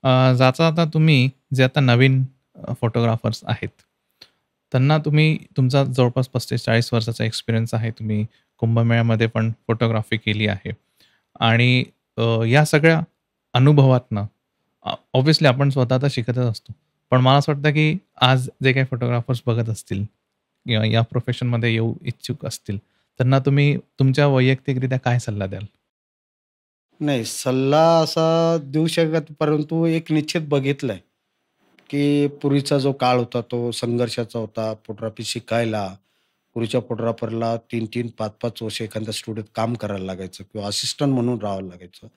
जाता-जाता तुम्ही जे आता नवीन फोटोग्राफर्स आहेत, त्यांना तुम्ही तुमचा जवळपास 35-40 वर्षाचा एक्सपिरियन्स आहे. तुम्ही कुंभमेळ्यामध्ये पण फोटोग्राफी केली आहे आणि या सगळ्या अनुभवातनं ऑब्व्हियसली आपण स्वतः तर शिकतच असतो. पण मला असं वाटतं, की आज जे काही फोटोग्राफर्स बघत असतील किंवा या प्रोफेशनमध्ये येऊ इच्छुक असतील, त्यांना तुम्ही तुमच्या वैयक्तिकरित्या काय सल्ला द्याल? नाही, सल्ला असा देऊ शकत, परंतु एक निश्चित बघितलंय, की पूर्वीचा जो काळ होता तो संघर्षाचा होता. फोटोग्राफी शिकायला पूर्वीच्या फोटोग्राफरला 3-3, 5-5 वर्ष एखाद्या स्टुडिओत काम करायला लागायचं किंवा असिस्टंट म्हणून राहावं लागायचं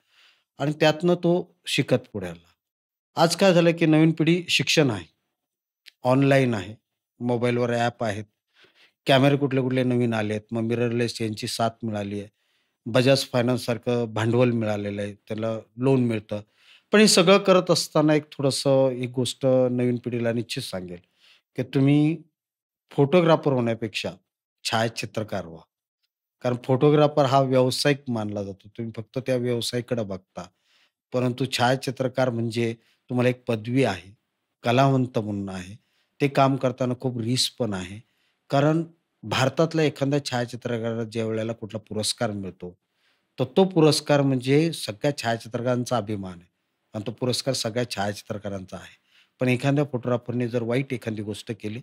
आणि त्यातनं तो शिकत पुढे आला. आज काय झालं, की नवीन पिढी शिक्षण आहे, ऑनलाईन आहे, मोबाईलवर ॲप आहेत. कॅमेरे कुठले-कुठले नवीन आलेत. मग मिररलेस यांची साथ मिळाली आहे. बजाज फायनान्ससारखं भांडवल मिळालेलं आहे. त्याला लोन मिळतं. पण हे सगळं करत असताना एक थोडंसं एक गोष्ट नवीन पिढीला निश्चित सांगेल, की तुम्ही फोटोग्राफर होण्यापेक्षा छायाचित्रकार व्हा. कारण फोटोग्राफर हा व्यावसायिक मानला जातो. तुम्ही फक्त त्या व्यवसायाकडे बघता. परंतु छायाचित्रकार म्हणजे तुम्हाला एक पदवी आहे, कलावंत म्हणून आहे. ते काम करताना खूप रिस्क पण आहे. कारण भारतातल्या एखाद्या छायाचित्रकाराला ज्यावेळेला कुठला पुरस्कार मिळतो, तर तो पुरस्कार म्हणजे सगळ्या छायाचित्रकारांचा अभिमान आहे आणि तो पुरस्कार सगळ्या छायाचित्रकारांचा आहे. पण एखाद्या फोटोग्राफरने जर वाईट एखादी गोष्ट केली,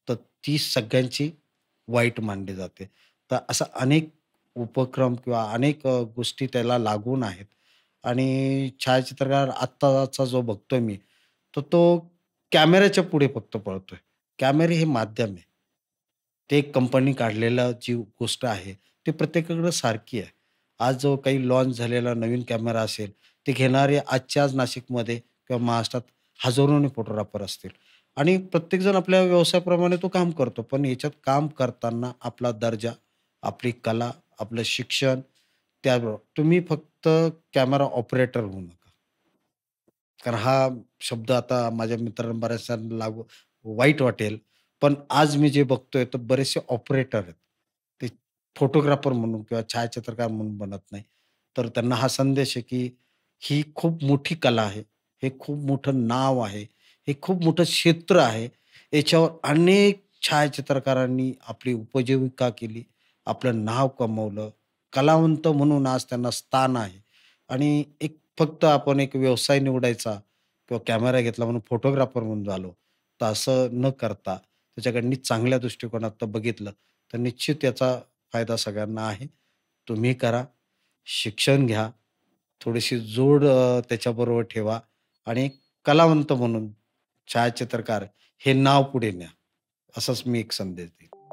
तर ती सगळ्यांची वाईट मानली जाते. तर असा अनेक उपक्रम किंवा अनेक गोष्टी त्याला लागून आहेत आणि छायाचित्रकार आत्ताचा जो बघतोय मी, तर तो कॅमेऱ्याच्या पुढे फक्त पळतोय. कॅमेरे हे माध्यम आहे. ते एक कंपनी काढलेला जी गोष्ट आहे, ती प्रत्येकाकडे सारखी आहे. आज जो काही लॉन्च झालेला नवीन कॅमेरा असेल, ते घेणारे आजच्या आज नाशिकमध्ये किंवा महाराष्ट्रात हजारोनी फोटोग्राफर असतील आणि प्रत्येकजण आपल्या व्यवसायाप्रमाणे तो काम करतो. पण याच्यात काम करताना आपला दर्जा, आपली कला, आपलं शिक्षण त्याबरोबर तुम्ही फक्त कॅमेरा ऑपरेटर होऊ नका. कारण हा शब्द आता माझ्या मित्रांना बऱ्याचशांना वाईट वाटेल. पण आज मी जे बघतोय तर बरेचसे ऑपरेटर आहेत. ते फोटोग्राफर म्हणून किंवा छायाचित्रकार म्हणून बनत नाही. तर त्यांना हा संदेश आहे, की ही खूप मोठी कला आहे. हे खूप मोठं नाव आहे. हे खूप मोठं क्षेत्र आहे. याच्यावर अनेक छायाचित्रकारांनी आपली उपजीविका केली. आपलं नाव कमवलं. कलावंत म्हणून आज त्यांना स्थान आहे आणि एक फक्त आपण एक व्यवसाय निवडायचा किंवा कॅमेरा घेतला म्हणून फोटोग्राफर म्हणून झालो. तर असं न करता त्याच्याकडनी चांगल्या दृष्टिकोनातनं बघितलं, तर निश्चित याचा फायदा सगळ्यांना आहे. तुम्ही करा, शिक्षण घ्या, थोडीशी जोड त्याच्याबरोबर ठेवा आणि एक कलावंत म्हणून छायाचित्रकार हे नाव पुढे न्या. असाच मी एक संदेश देईन.